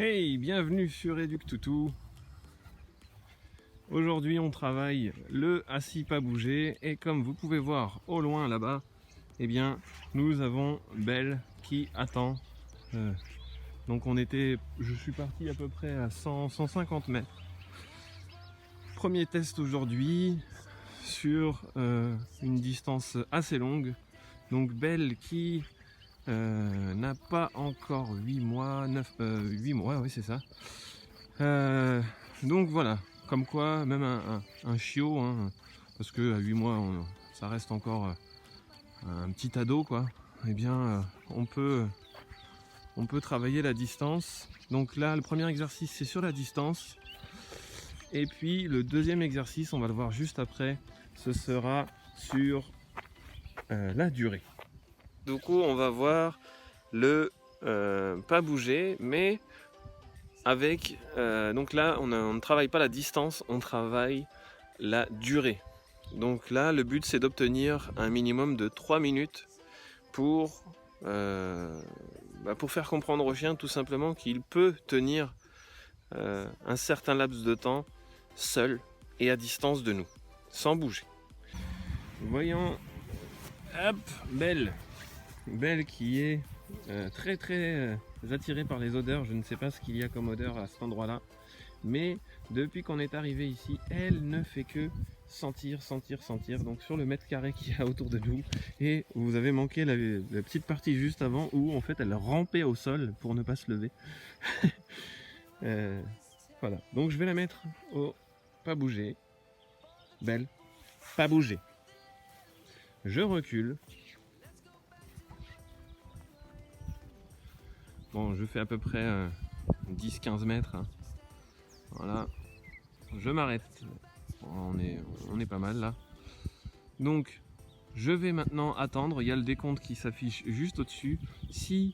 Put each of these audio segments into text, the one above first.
Hey, bienvenue sur EducToutou. Aujourd'hui on travaille le assis pas bouger et comme vous pouvez voir au loin là-bas, eh bien nous avons Belle qui attend. Donc je suis parti à peu près à 150 mètres. Premier test aujourd'hui sur une distance assez longue. Donc Belle qui n'a pas encore 8 mois, 8 mois, oui c'est ça. Donc voilà, comme quoi même un chiot, hein, parce que à 8 mois ça reste encore un petit ado quoi, eh bien on peut travailler la distance. Donc là le premier exercice c'est sur la distance, et puis le deuxième exercice, on va le voir juste après, ce sera sur la durée. Du coup on va voir le pas bouger, mais avec donc là on ne travaille pas la distance, on travaille la durée. Donc là le but c'est d'obtenir un minimum de 3 minutes pour faire comprendre au chien tout simplement qu'il peut tenir un certain laps de temps seul et à distance de nous, sans bouger. Voyons, hop, Belle qui est très attirée par les odeurs. Je ne sais pas ce qu'il y a comme odeur à cet endroit là, mais depuis qu'on est arrivé ici, elle ne fait que sentir. Donc sur le mètre carré qu'il y a autour de nous, et vous avez manqué la petite partie juste avant où en fait elle rampait au sol pour ne pas se lever. Voilà, donc je vais la mettre au pas bouger. Belle, pas bouger. Je recule. Bon, je fais à peu près 10-15 mètres. Hein. Voilà. Je m'arrête. On est pas mal là. Donc, je vais maintenant attendre. Il y a le décompte qui s'affiche juste au-dessus. Si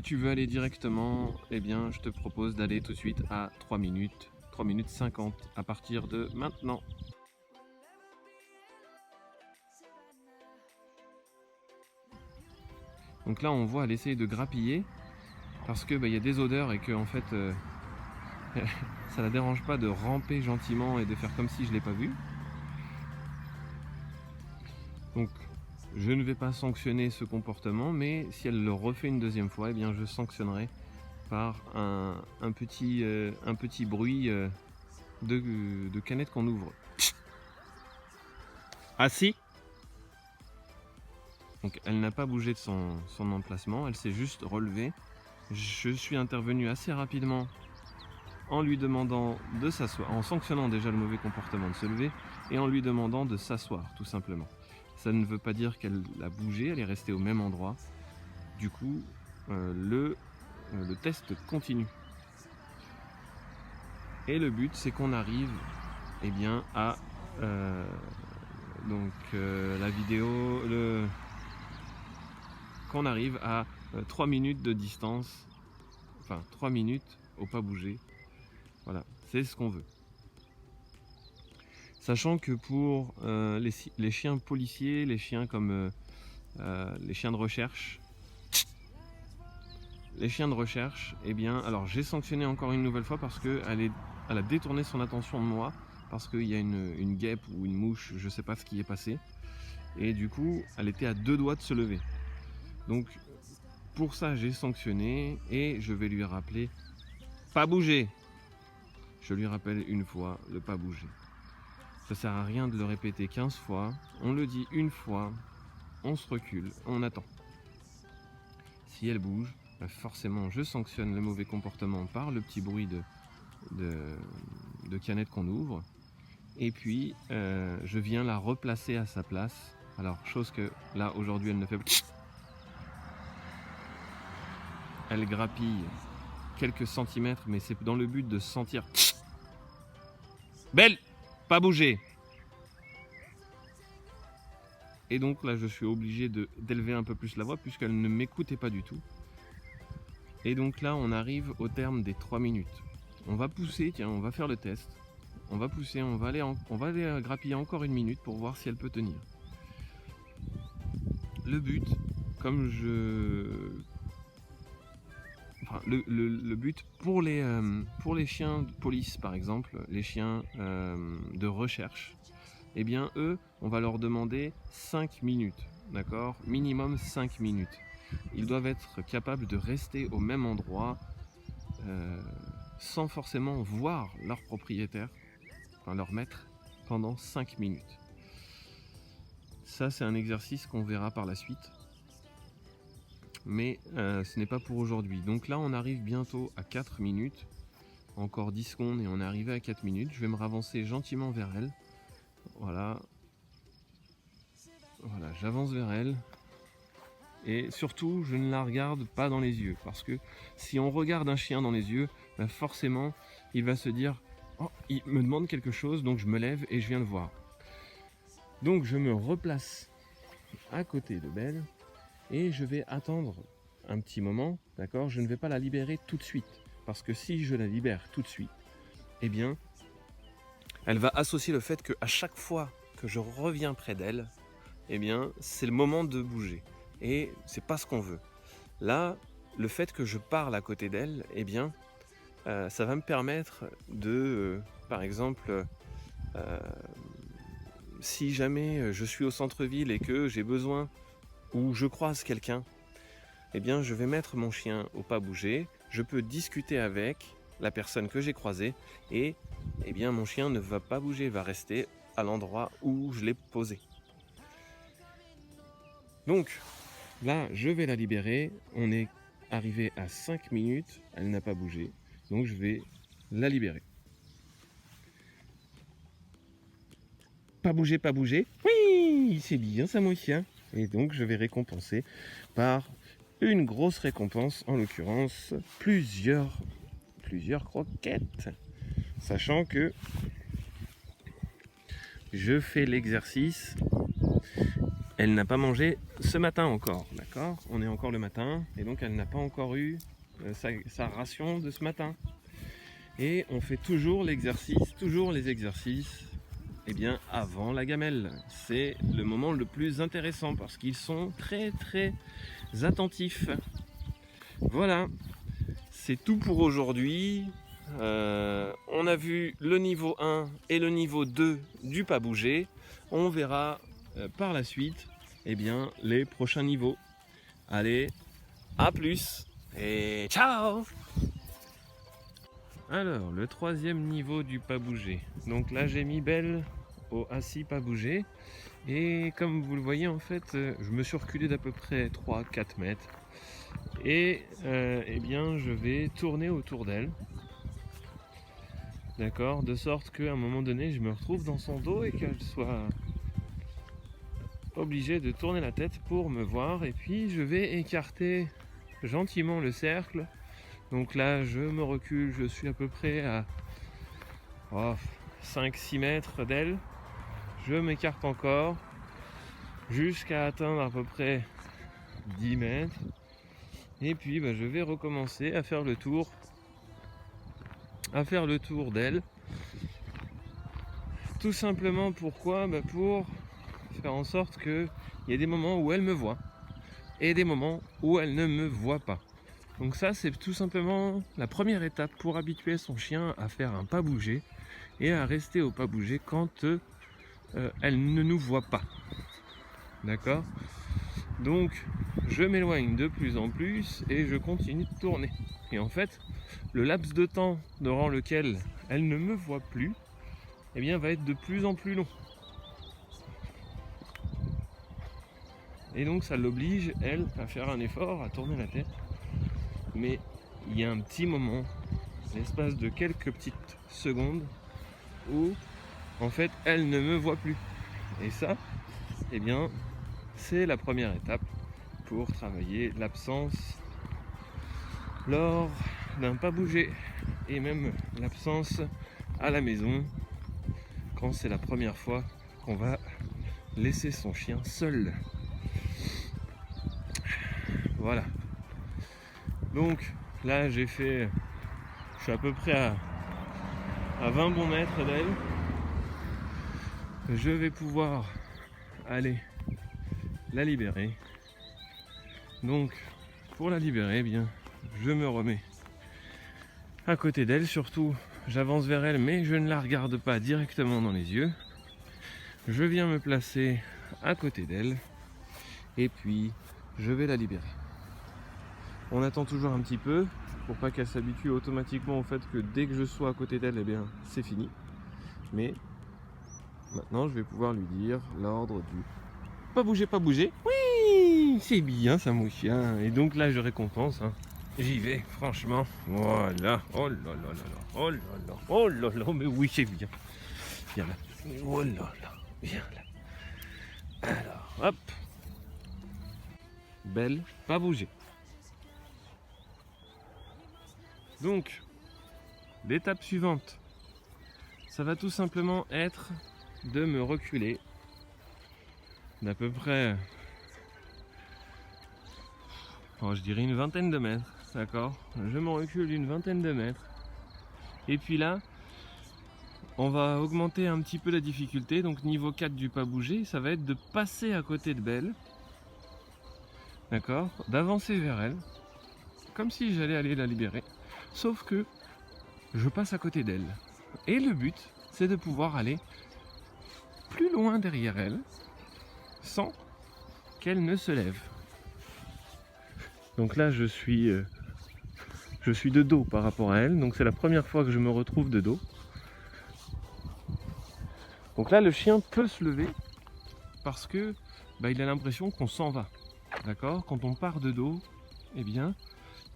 tu veux aller directement, eh bien, je te propose d'aller tout de suite à 3 minutes. 3 minutes 50 à partir de maintenant. Donc là, on voit elle essaye de grappiller parce que y a des odeurs et que en fait ça la dérange pas de ramper gentiment et de faire comme si je l'ai pas vu. Donc je ne vais pas sanctionner ce comportement, mais si elle le refait une deuxième fois, eh bien je sanctionnerai par un petit bruit de canette qu'on ouvre. Assis. Donc elle n'a pas bougé de son emplacement, elle s'est juste relevée. Je suis intervenu assez rapidement en lui demandant de s'asseoir, en sanctionnant déjà le mauvais comportement de se lever et en lui demandant de s'asseoir tout simplement. Ça ne veut pas dire qu'elle a bougé, elle est restée au même endroit. Du coup, le test continue. Et le but c'est qu'on arrive à la vidéo, qu'on arrive à 3 minutes de distance, enfin 3 minutes au pas bouger. Voilà, c'est ce qu'on veut. Sachant que pour les chiens policiers, les chiens comme les chiens de recherche, eh bien, alors j'ai sanctionné encore une nouvelle fois parce qu'elle a détourné son attention de moi, parce qu'il y a une guêpe ou une mouche, je sais pas ce qui est passé, et du coup, elle était à 2 doigts de se lever. Donc, pour ça, j'ai sanctionné et je vais lui rappeler pas bouger. Je lui rappelle une fois le pas bouger. Ça sert à rien de le répéter 15 fois, on le dit une fois, on se recule, on attend. Si elle bouge, forcément je sanctionne le mauvais comportement par le petit bruit de canette qu'on ouvre, et puis je viens la replacer à sa place. Alors chose que là aujourd'hui elle ne fait pas. Elle grappille quelques centimètres, mais c'est dans le but de sentir. Belle, pas bouger. Et donc là je suis obligé d'élever un peu plus la voix puisqu'elle ne m'écoutait pas du tout. Et donc là on arrive au terme des 3 minutes. On va pousser, tiens, on va faire le test. On va pousser, on va aller grappiller encore 1 minute pour voir si elle peut tenir. Le but, comme enfin, le but pour les chiens de police par exemple, les chiens de recherche, eh bien eux, on va leur demander 5 minutes, d'accord? Minimum 5 minutes. Ils doivent être capables de rester au même endroit sans forcément voir leur propriétaire, enfin leur maître, pendant 5 minutes. Ça, c'est un exercice qu'on verra par la suite. Mais ce n'est pas pour aujourd'hui. Donc là, on arrive bientôt à 4 minutes. Encore 10 secondes et on est arrivé à 4 minutes. Je vais me ravancer gentiment vers elle. Voilà. Voilà, j'avance vers elle. Et surtout, je ne la regarde pas dans les yeux. Parce que si on regarde un chien dans les yeux, ben forcément, il va se dire « Oh, il me demande quelque chose, donc je me lève et je viens le voir. » Donc je me replace à côté de Belle et je vais attendre un petit moment, d'accord? Je ne vais pas la libérer tout de suite. Parce que si je la libère tout de suite, eh bien, elle va associer le fait qu'à chaque fois que je reviens près d'elle, eh bien, c'est le moment de bouger. Et c'est pas ce qu'on veut. Là, le fait que je parle à côté d'elle, eh bien, ça va me permettre de, par exemple, si jamais je suis au centre-ville et que j'ai besoin ou je croise quelqu'un, eh bien, je vais mettre mon chien au pas bouger. Je peux discuter avec la personne que j'ai croisée et eh bien, mon chien ne va pas bouger, va rester à l'endroit où je l'ai posé. Donc, là, je vais la libérer. On est arrivé à 5 minutes. Elle n'a pas bougé. Donc, je vais la libérer. Pas bouger, pas bouger. Oui, c'est bien ça, mon chien. Et donc, je vais récompenser par une grosse récompense, en l'occurrence plusieurs croquettes. Sachant que je fais l'exercice. Elle n'a pas mangé ce matin encore, d'accord? On est encore le matin et donc elle n'a pas encore eu sa ration de ce matin. Et on fait toujours les exercices, eh bien avant la gamelle. C'est le moment le plus intéressant parce qu'ils sont très très attentifs. Voilà, c'est tout pour aujourd'hui. On a vu le niveau 1 et le niveau 2 du pas bouger. On verra par la suite eh bien, les prochains niveaux. Allez, à plus et ciao! Alors, le troisième niveau du pas bouger. Donc là, j'ai mis Belle au assis pas bouger. Et comme vous le voyez, en fait, je me suis reculé d'à peu près 3-4 mètres. Et eh bien, je vais tourner autour d'elle. D'accord? De sorte qu'à un moment donné, je me retrouve dans son dos et qu'elle soit obligée de tourner la tête pour me voir. Et puis, je vais écarter gentiment le cercle. Donc là, je me recule, je suis à peu près à 5-6 mètres d'elle. Je m'écarte encore jusqu'à atteindre à peu près 10 mètres. Et puis je vais recommencer à faire le tour d'elle. Tout simplement pourquoi? Pour faire en sorte qu'il y ait des moments où elle me voit et des moments où elle ne me voit pas. Donc ça, c'est tout simplement la première étape pour habituer son chien à faire un pas bouger et à rester au pas bouger quand elle ne nous voit pas. D'accord? Donc je m'éloigne de plus en plus et je continue de tourner. Et en fait, le laps de temps durant lequel elle ne me voit plus, eh bien, va être de plus en plus long. Et donc ça l'oblige, elle, à faire un effort, à tourner la tête. Mais il y a un petit moment, l'espace de quelques petites secondes, où en fait elle ne me voit plus. Et ça, eh bien, c'est la première étape pour travailler l'absence lors d'un pas bouger et même l'absence à la maison quand c'est la première fois qu'on va laisser son chien seul. Voilà. Donc là je suis à peu près à 20 bons mètres d'elle. Je vais pouvoir aller la libérer. Donc pour la libérer, eh bien, je me remets à côté d'elle. Surtout, j'avance vers elle, mais je ne la regarde pas directement dans les yeux. Je viens me placer à côté d'elle et puis je vais la libérer. On attend toujours un petit peu pour pas qu'elle s'habitue automatiquement au fait que dès que je sois à côté d'elle, eh bien c'est fini. Mais maintenant je vais pouvoir lui dire l'ordre du pas bouger, pas bouger. Oui, c'est bien ça mon chien. Et donc là je récompense, hein. J'y vais, franchement. Voilà. Oh là là là là. Oh là là. Oh là là. Mais oui, c'est bien. Viens là. Oh là là. Viens là. Alors, hop. Belle, pas bouger. Donc, l'étape suivante, ça va tout simplement être de me reculer d'à peu près, je dirais une vingtaine de mètres, d'accord? Je me recule d'une vingtaine de mètres. Et puis là, on va augmenter un petit peu la difficulté. Donc niveau 4 du pas bouger, ça va être de passer à côté de Belle, d'accord? D'avancer vers elle, comme si j'allais aller la libérer. Sauf que je passe à côté d'elle. Et le but, c'est de pouvoir aller plus loin derrière elle, sans qu'elle ne se lève. Donc là, je suis de dos par rapport à elle. Donc c'est la première fois que je me retrouve de dos. Donc là, le chien peut se lever parce que il a l'impression qu'on s'en va. D'accord? Quand on part de dos, eh bien,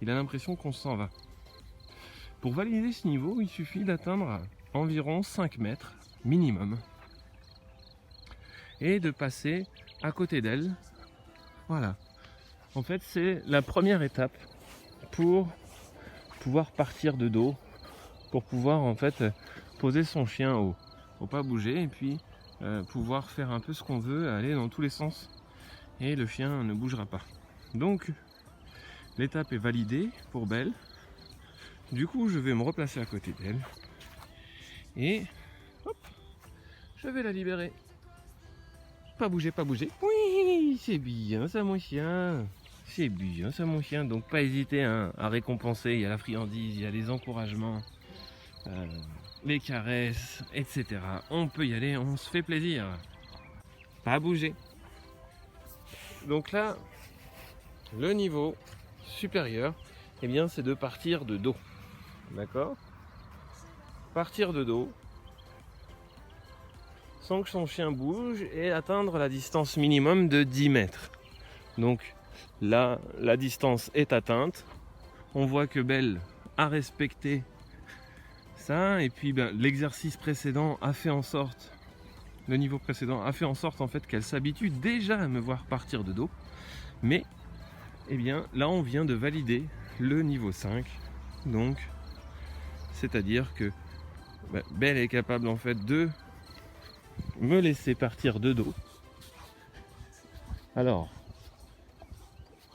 il a l'impression qu'on s'en va. Pour valider ce niveau, il suffit d'atteindre environ 5 mètres minimum et de passer à côté d'elle. Voilà. En fait, c'est la première étape pour pouvoir partir de dos, pour pouvoir en fait poser son chien au pas bouger et puis pouvoir faire un peu ce qu'on veut, aller dans tous les sens et le chien ne bougera pas. Donc l'étape est validée pour Belle. Du coup, je vais me replacer à côté d'elle et hop, je vais la libérer. Pas bouger, pas bouger. Oui, c'est bien ça mon chien. C'est bien ça mon chien. Donc pas hésiter à récompenser. Il y a la friandise, il y a les encouragements, les caresses, etc. On peut y aller, on se fait plaisir. Pas bouger. Donc là, le niveau supérieur, eh bien, c'est de partir de dos. D'accord? Partir de dos sans que son chien bouge et atteindre la distance minimum de 10 mètres. Donc là, la distance est atteinte. On voit que Belle a respecté ça et puis l'exercice précédent a fait en sorte, le niveau précédent a fait en sorte en fait qu'elle s'habitue déjà à me voir partir de dos. Mais eh bien là on vient de valider le niveau 5. Donc c'est-à-dire que Belle est capable en fait de me laisser partir de dos. Alors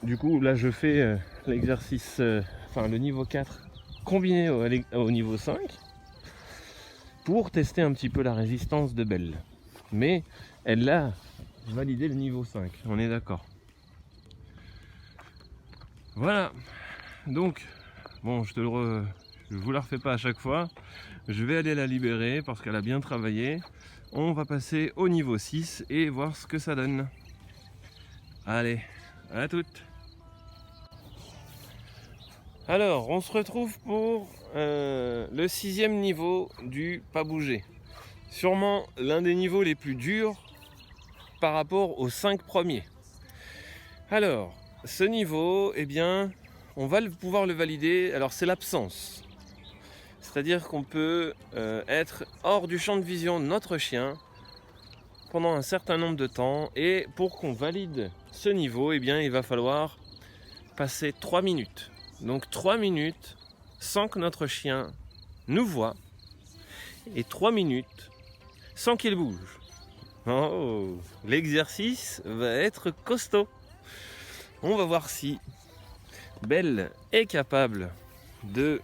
du coup là je fais l'exercice, le niveau 4 combiné au niveau 5 pour tester un petit peu la résistance de Belle. Mais elle a validé le niveau 5, on est d'accord. Voilà, donc bon, je vous la refais pas à chaque fois. Je vais aller la libérer parce qu'elle a bien travaillé. On va passer au niveau 6 et voir ce que ça donne. Allez, à toutes. Alors, on se retrouve pour le 6e niveau du pas bouger. Sûrement l'un des niveaux les plus durs par rapport aux 5 premiers. Alors, ce niveau, eh bien, on va pouvoir le valider. Alors, c'est l'absence. C'est-à-dire qu'on peut être hors du champ de vision de notre chien pendant un certain nombre de temps. Et pour qu'on valide ce niveau, eh bien, il va falloir passer 3 minutes. Donc 3 minutes sans que notre chien nous voie et 3 minutes sans qu'il bouge. Oh, l'exercice va être costaud. On va voir si Belle est capable de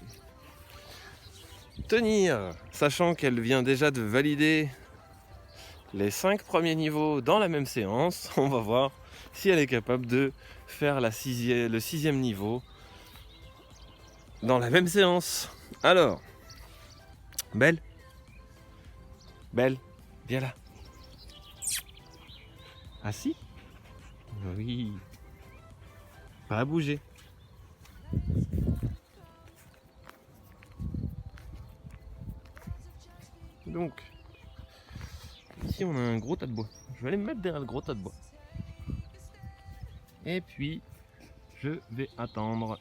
tenir, sachant qu'elle vient déjà de valider les 5 premiers niveaux dans la même séance. On va voir si elle est capable de faire le 6e niveau dans la même séance. Alors, Belle, Belle, viens là. Assis? Oui. Pas à bouger. Donc, ici on a un gros tas de bois. Je vais aller me mettre derrière le gros tas de bois. Et puis, je vais attendre.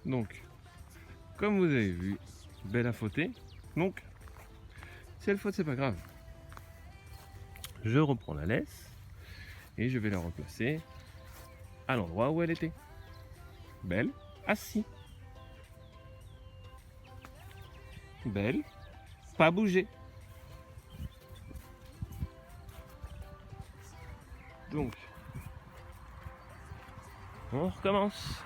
Donc, comme vous avez vu, Belle a fauté. Donc, si elle faute, c'est pas grave. Je reprends la laisse et je vais la replacer à l'endroit où elle était. Belle, assis. Belle, pas bouger. Donc, on recommence.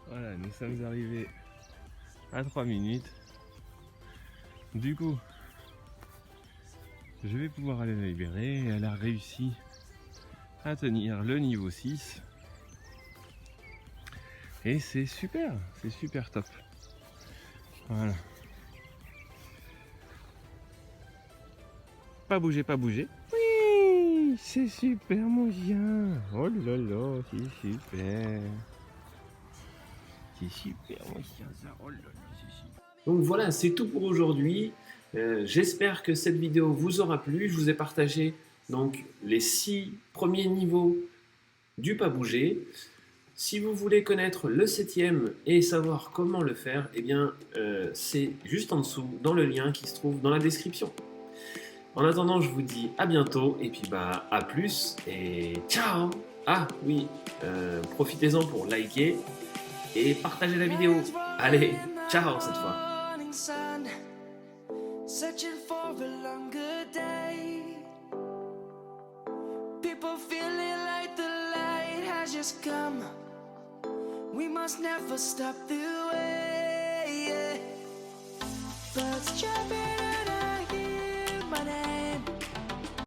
Voilà, nous sommes arrivés à 3 minutes. Du coup, je vais pouvoir aller la libérer. Elle a réussi à tenir le niveau 6. Et c'est super top. Voilà. Pas bouger, pas bouger. Oui, c'est super mon chien. Oh là là, c'est super. C'est super mon chien ça. Oh là là, c'est super. Donc voilà, c'est tout pour aujourd'hui. J'espère que cette vidéo vous aura plu. Je vous ai partagé donc les 6 premiers niveaux du pas bouger. Si vous voulez connaître le 7e et savoir comment le faire, eh bien c'est juste en dessous dans le lien qui se trouve dans la description. En attendant, je vous dis à bientôt et puis bah à plus et ciao. Ah oui, profitez-en pour liker et partager la vidéo. Allez, ciao cette fois. Searching for a longer day. People feeling like the light has just come. We must never stop the way. Birds chirping and I hear my name.